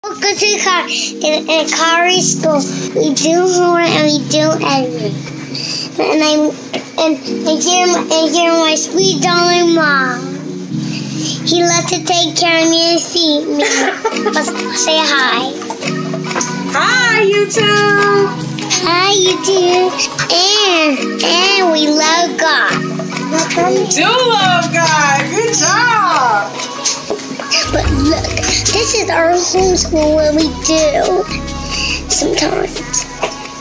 Go to car in Kari school. We do homework and we do editing. And here my sweet darling mom. He loves to take care of me and feed me. Say hi. Hi, YouTube. Hi, YouTube. And we love God. We do love God. Good job. But look, this is our homeschool what we do sometimes.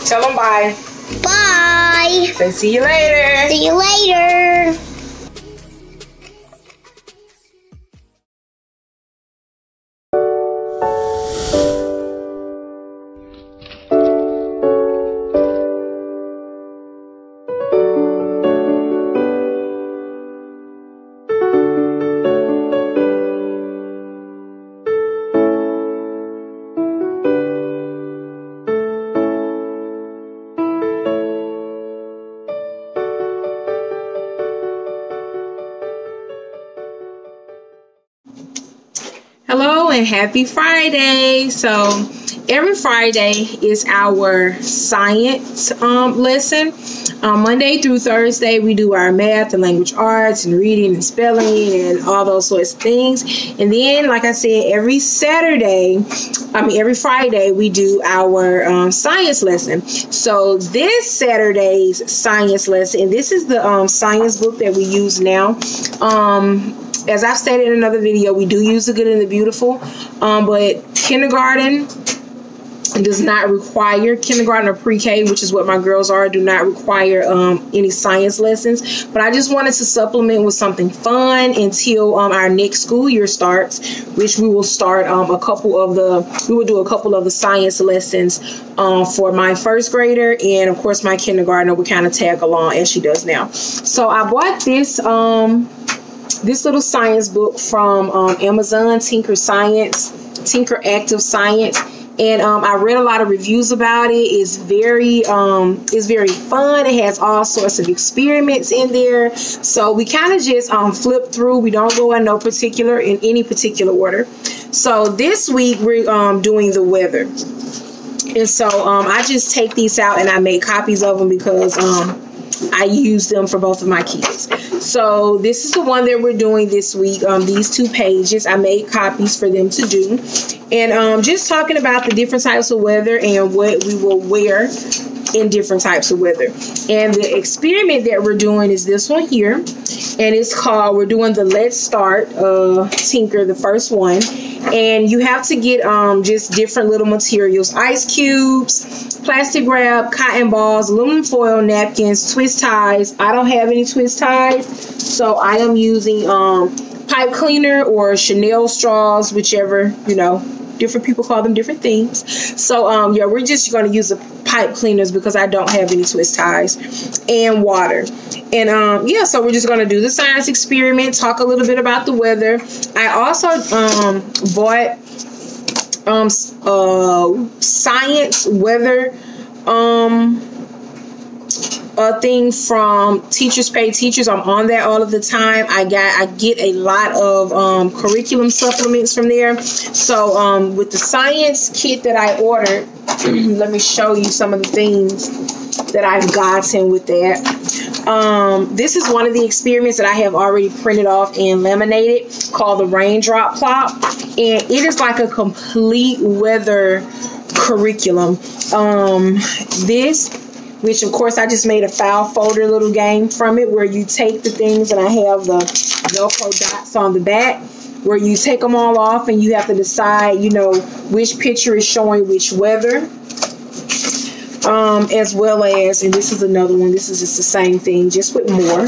Tell them bye. Bye. Say see you later. See you later. Hello and happy Friday. So every Friday is our science lesson. Monday through Thursday we do our math and language arts and reading and spelling and all those sorts of things. And then, like I said, every Friday we do our science lesson. So this Saturday's science lesson, and this is the science book that we use now. As I've stated in another video, we do use the Good and the Beautiful, but kindergarten does not require, kindergarten or pre-K, which is what my girls are, do not require any science lessons. But I just wanted to supplement with something fun until our next school year starts, which we will start we will do a couple of the science lessons for my first grader, and of course my kindergartner will kind of tag along as she does now. So I bought this little science book from Amazon, Tinker Active Science, and I read a lot of reviews about it. It's very fun. It has all sorts of experiments in there. So we kind of just flip through. We don't go in any particular order. So this week we're doing the weather, and so I just take these out and I make copies of them because I use them for both of my kids. So this is the one that we're doing this week. These 2 pages, I made copies for them to do. And just talking about the different types of weather and what we will wear in different types of weather. And the experiment that we're doing is this one here. And it's called, we're doing the Let's Start Tinker, the first one. And you have to get just different little materials: ice cubes, plastic wrap, cotton balls, aluminum foil, napkins, twist ties. I don't have any twist ties, so I am using pipe cleaner or Chanel straws, whichever, different people call them different things. So yeah, we're just going to use the pipe cleaners because I don't have any twist ties, and water. And yeah, so we're just going to do the science experiment, talk a little bit about the weather. I also bought science weather a thing from Teachers Pay Teachers. I'm on that all of the time. I get a lot of curriculum supplements from there. So with the science kit that I ordered, let me show you some of the things that I've gotten with that. This is one of the experiments that I have already printed off and laminated, called the Raindrop Plot, and it is like a complete weather curriculum. Which of course I just made a file folder little game from it, where you take the things, and I have the Velcro dots on the back, where you take them all off and you have to decide, which picture is showing which weather. As well as, and this is another one, this is just the same thing, just with more.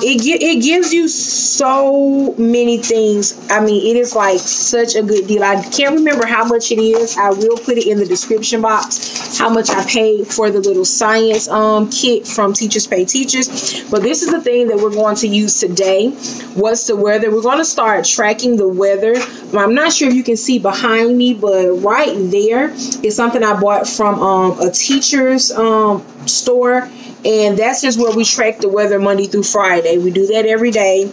It gives you so many things. I mean, it is like such a good deal. I can't remember how much it is. I will put it in the description box, how much I paid for the little science kit from Teachers Pay Teachers. But this is the thing that we're going to use today. What's the weather? We're going to start tracking the weather. I'm not sure if you can see behind me, but right there is something I bought from a teacher's store. And that's just where we track the weather Monday through Friday. We do that every day.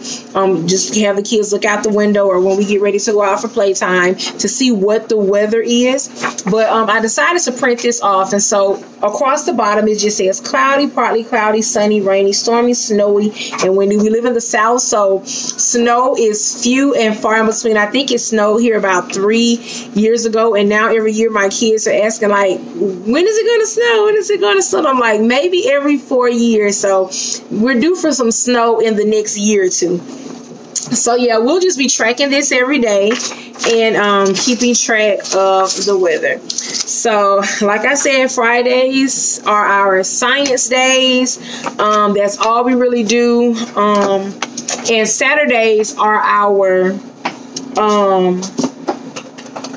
Just have the kids look out the window or when we get ready to go out for playtime to see what the weather is. But I decided to print this off. And so across the bottom, it just says cloudy, partly cloudy, sunny, rainy, stormy, snowy, and windy. We live in the South, so snow is few and far in between. I think it snowed here about 3 years ago. And now every year my kids are asking, like, when is it going to snow? When is it going to snow? I'm like, maybe every 4 years. So we're due for some snow in the next year or two. So yeah, we'll just be tracking this every day and keeping track of the weather. So like I said, Fridays are our science days. That's all we really do. And Saturdays are our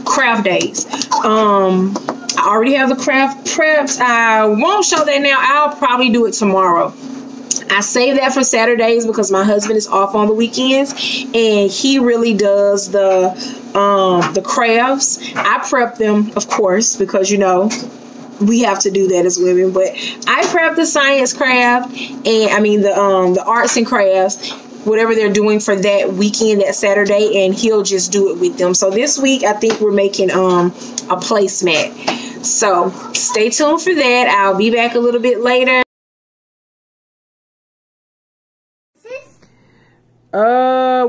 craft days. I already have the craft preps. I won't show that now. I'll probably do it tomorrow. I save that for Saturdays because my husband is off on the weekends and he really does the crafts. I prep them, of course, because you know we have to do that as women. But I prep the science craft and I mean the arts and crafts, whatever they're doing for that weekend, that Saturday, and he'll just do it with them. So this week I think we're making a placemat. So stay tuned for that. I'll be back a little bit later.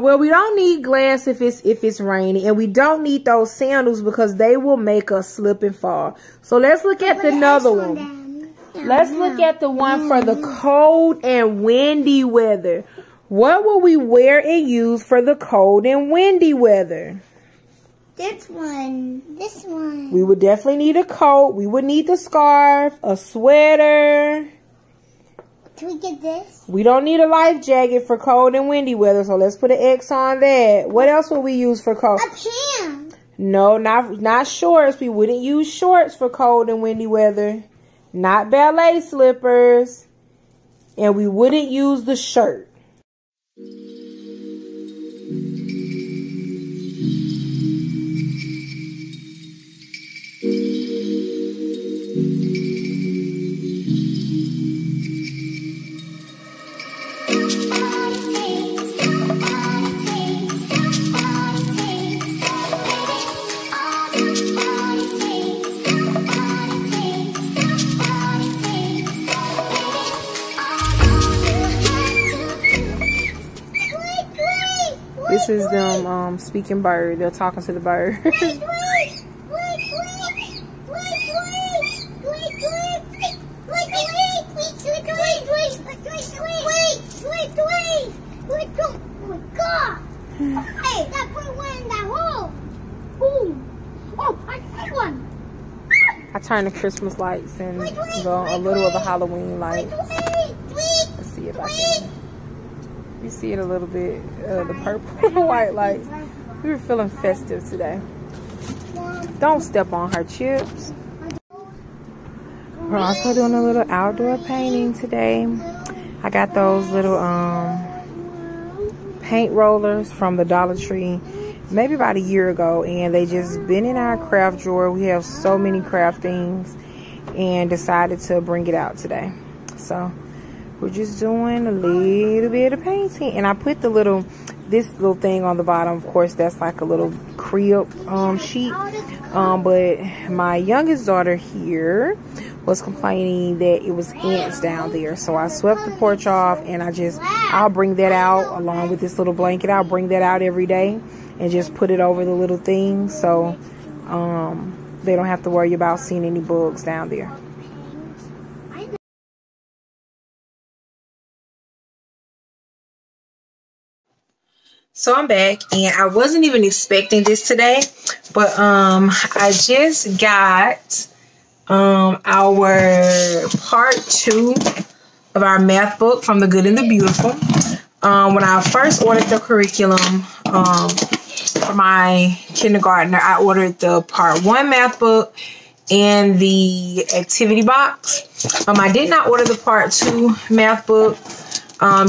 Well, we don't need glass if it's rainy, and we don't need those sandals because they will make us slip and fall. So let's look at another one. Let's look at the one for the cold and windy weather. What will we wear and use for the cold and windy weather? This one. This one. We would definitely need a coat. We would need the scarf, a sweater. Can we get this? We don't need a life jacket for cold and windy weather, so let's put an X on that. What else will we use for cold? A pants. No, not shorts. We wouldn't use shorts for cold and windy weather. Not ballet slippers. And we wouldn't use the shirt. This is them speaking bird. They're talking to the bird. I turn the Christmas lights and go a little of the Halloween lights. Let's see if I can. You see it a little bit, the purple and white lights. We were feeling festive today. Don't step on her chips. We're also doing a little outdoor painting today. I got those little paint rollers from the Dollar Tree maybe about a year ago, and they just been in our craft drawer. We have so many craft things and decided to bring it out today. So we're just doing a little bit of painting, and I put this little thing on the bottom. Of course, that's like a little crib sheet. But my youngest daughter here was complaining that it was ants down there, so I swept the porch off, and I'll bring that out along with this little blanket. I'll bring that out every day and just put it over the little thing, so they don't have to worry about seeing any bugs down there. So I'm back, and I wasn't even expecting this today, but I just got our part 2 of our math book from The Good and the Beautiful. When I first ordered the curriculum for my kindergartner, I ordered the part 1 math book and the activity box. I did not order the part 2 math book.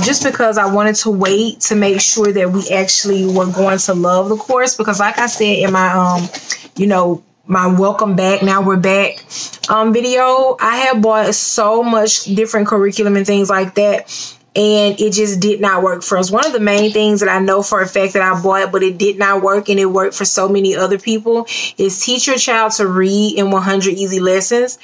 Just because I wanted to wait to make sure that we actually were going to love the course, because like I said in my my welcome back, now we're back video. I have bought so much different curriculum and things like that, and it just did not work for us. One of the main things that I know for a fact that I bought, but it did not work, and it worked for so many other people, is teach your child to read in 100 easy lessons.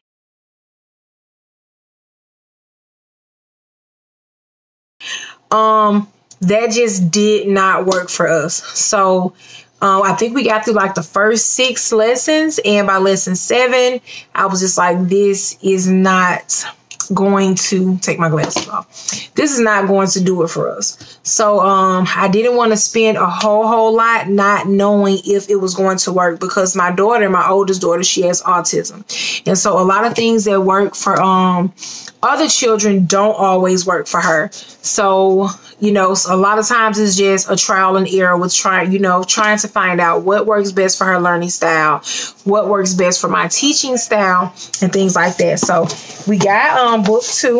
That just did not work for us. So I think we got through like the first 6 lessons, and by lesson 7, I was just like, this is not going to take my glasses off. This is not going to do it for us. So I didn't want to spend a whole lot not knowing if it was going to work, because my daughter, my oldest daughter, she has autism. And so a lot of things that work for other children don't always work for her. So, you know, a lot of times it's just a trial and error with trying to find out what works best for her learning style, what works best for my teaching style, and things like that. So we got book 2.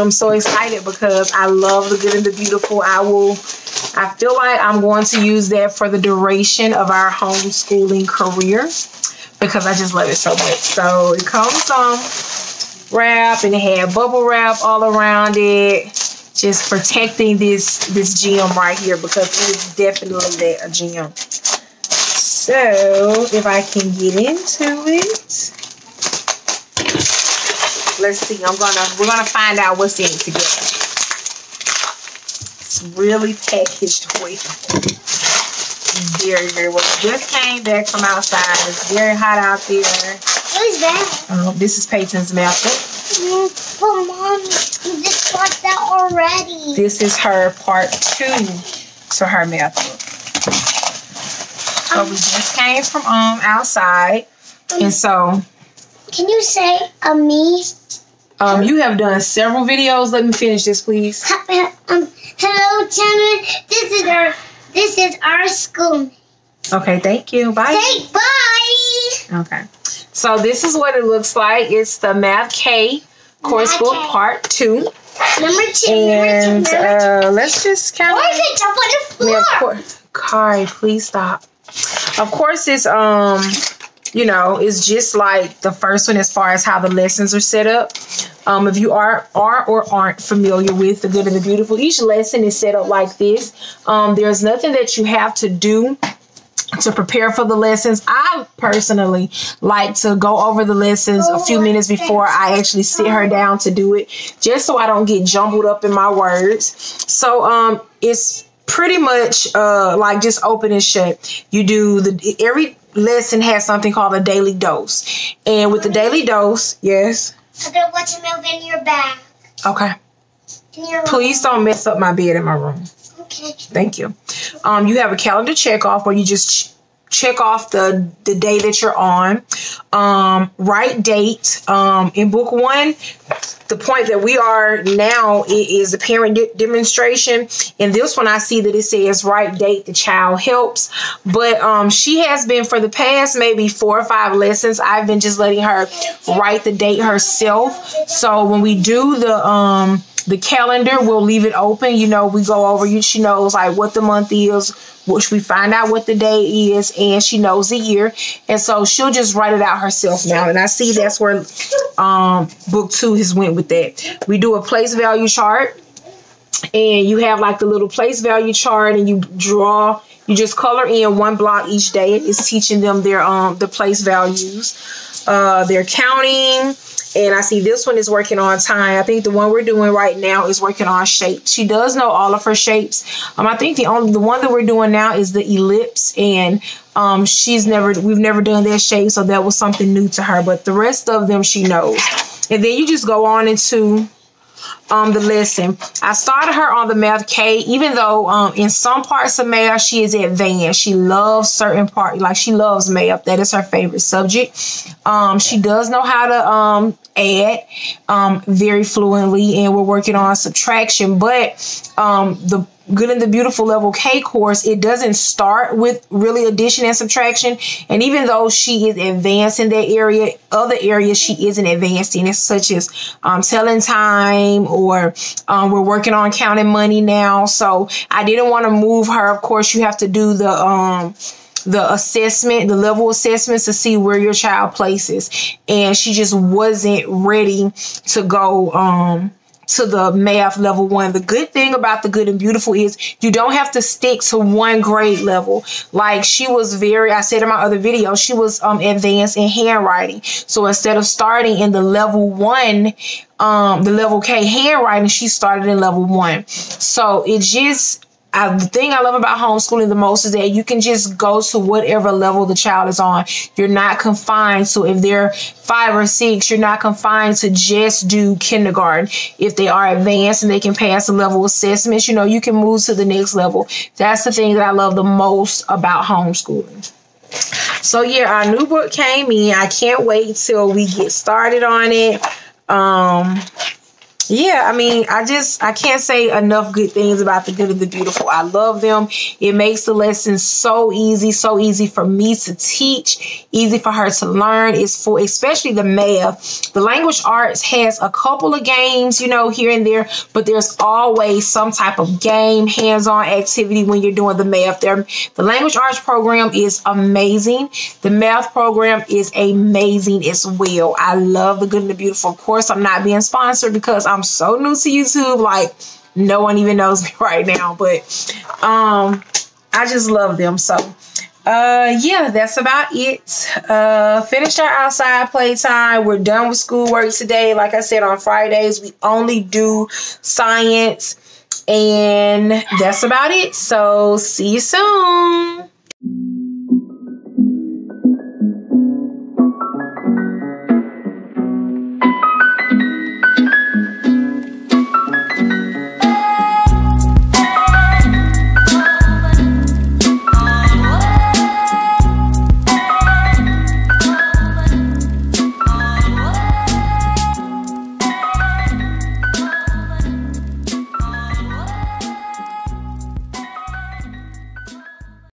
I'm so excited because I love The Good and the Beautiful. I feel like I'm going to use that for the duration of our homeschooling career, because I just love it so much. So it comes wrap, and it had bubble wrap all around it, just protecting this gem right here, because it is definitely a gem. So if I can get into it, let's see. We're gonna find out what's in it together. It's really packaged well. Very, very well. Just came back from outside. It's very hot out there. What is that? This is Peyton's method. Oh, Mom, you just got that already. This is her part 2 to her method. So we just came from outside, and so. Can you say me? You have done several videos. Let me finish this, please. Hello, channel. This is our school. Okay, thank you. Bye. Say bye. Okay. So this is what it looks like. It's the Math K course book part 2. Number 2. And let's just kind of. Or if it jump on the floor. Yeah, of course. Kari, please stop. Of course, it's it's just like the first one as far as how the lessons are set up. If you are or aren't familiar with The Good and the Beautiful, each lesson is set up like this. There's nothing that you have to do to prepare for the lessons. I personally like to go over the lessons a few minutes before I actually sit her down to do it, just so I don't get jumbled up in my words. So it's pretty much like just open and shut. You do every lesson has something called a daily dose, and with the daily dose, yes. I'm gonna watch a move in your bag. Okay. In your room. Please don't mess up my bed in my room. Okay. Thank you. You have a calendar check off where you just check off the day that you're on. Write date. In book 1, the point that we are now is the parent demonstration. In this one, I see that it says write date, the child helps. But she has been, for the past maybe 4 or 5 lessons, I've been just letting her write the date herself. So when we do the calendar, we'll leave it open. We go over, she knows like what the month is, which we find out what the day is, and she knows the year. And so she'll just write it out herself now. And I see that's where book 2 has went with that. We do a place value chart, and you have like the little place value chart, and you just color in 1 block each day. It's teaching them their the place values. They're counting. And I see this one is working on time. I think the one we're doing right now is working on shapes. She does know all of her shapes. I think the one that we're doing now is the ellipse, and we've never done that shape, so that was something new to her. But the rest of them she knows. And then you just go on into the lesson. I started her on the Math K, even though in some parts of math she is advanced. She loves certain parts, like she loves math. That is her favorite subject. She does know how to add very fluently, and we're working on subtraction. But the Good and the Beautiful Level K course, it doesn't start with really addition and subtraction. And even though she is advanced in that area, other areas she isn't advanced in, such as telling time, or we're working on counting money now. So I didn't want to move her. Of course, you have to do the assessment, the level assessments to see where your child places. And she just wasn't ready to go to the math level 1. The good thing about the Good and Beautiful is you don't have to stick to one grade level. Like she was I said in my other video, she was advanced in handwriting. So instead of starting in the level 1, the level K handwriting, she started in level 1. So it just, the thing I love about homeschooling the most is that you can just go to whatever level the child is on. You're not confined. So if they're 5 or 6, you're not confined to just do kindergarten. If they are advanced and they can pass the level assessments, you know, you can move to the next level. That's the thing that I love the most about homeschooling. So yeah, our new book came in. I can't wait till we get started on it. Yeah, I mean, I can't say enough good things about the Good and the Beautiful. I love them. It makes the lessons so easy for me to teach, easy for her to learn. It's for especially the math. The language arts has a couple of games, you know, here and there, but there's always some type of game, hands-on activity when you're doing the math. The language arts program is amazing. The math program is amazing as well. I love the Good and the Beautiful. Of course, I'm not being sponsored because I'm so new to YouTube, like no one even knows me right now, but I just love them. So yeah, that's about it. Finished our outside playtime. We're done with schoolwork today. Like I said, on Fridays we only do science, and that's about it. So see you soon.